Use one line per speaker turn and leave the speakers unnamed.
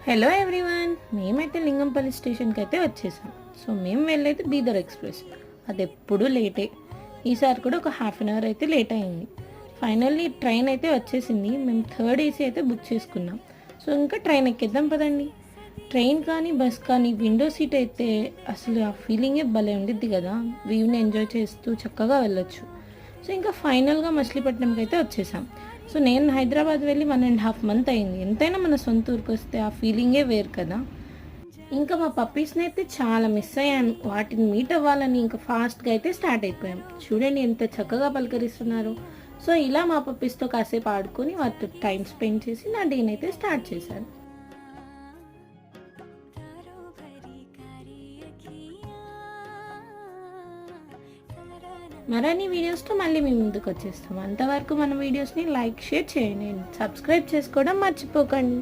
Hello everyone, మేమైతే లింగంపల్లి స్టేషన్కి అయితే వచ్చేసాం. సో మేము వెళ్ళైతే బీదర్ ఎక్స్ప్రెస్, అది ఎప్పుడూ లేటే. ఈసారి కూడా ఒక హాఫ్ అన్ అవర్ అయితే లేట్ అయింది. ఫైనల్లీ ట్రైన్ అయితే వచ్చేసింది. మేము థర్డ్ ఏసీ అయితే బుక్ చేసుకున్నాం. సో ఇంకా ట్రైన్ ఎక్కేద్దాం పదండి. ట్రైన్ కానీ బస్ కానీ విండో సీట్ అయితే అసలు ఆ ఫీలింగే భలే ఉండిద్ది కదా. వ్యూని ఎంజాయ్ చేస్తూ చక్కగా వెళ్ళొచ్చు. సో ఇంకా ఫైనల్గా మచిలీపట్నంకి అయితే వచ్చేసాం. సో నేను హైదరాబాద్ వెళ్ళి 1.5 మంత్ అయింది. ఎంతైనా మన సొంత ఊరికి వస్తే ఆ ఫీలింగే వేరు కదా. ఇంకా మా పప్పీస్ని అయితే చాలా మిస్ అయ్యాను. వాటిని మీట్ అవ్వాలని ఇంకా ఫాస్ట్గా అయితే స్టార్ట్ అయిపోయాం. చూడండి ఎంత చక్కగా పలకరిస్తున్నారు. సో ఇలా మా పప్పీస్తో కాసేపు ఆడుకొని వాటితో టైం స్పెండ్ చేసి నా డేని అయితే స్టార్ట్ చేశాను. మరిన్ని వీడియోస్తో మళ్ళీ మీ ముందుకు వచ్చేస్తాం. అంతవరకు మన వీడియోస్ని లైక్, షేర్ చేయండి, సబ్స్క్రైబ్ చేసుకోవడం మర్చిపోకండి.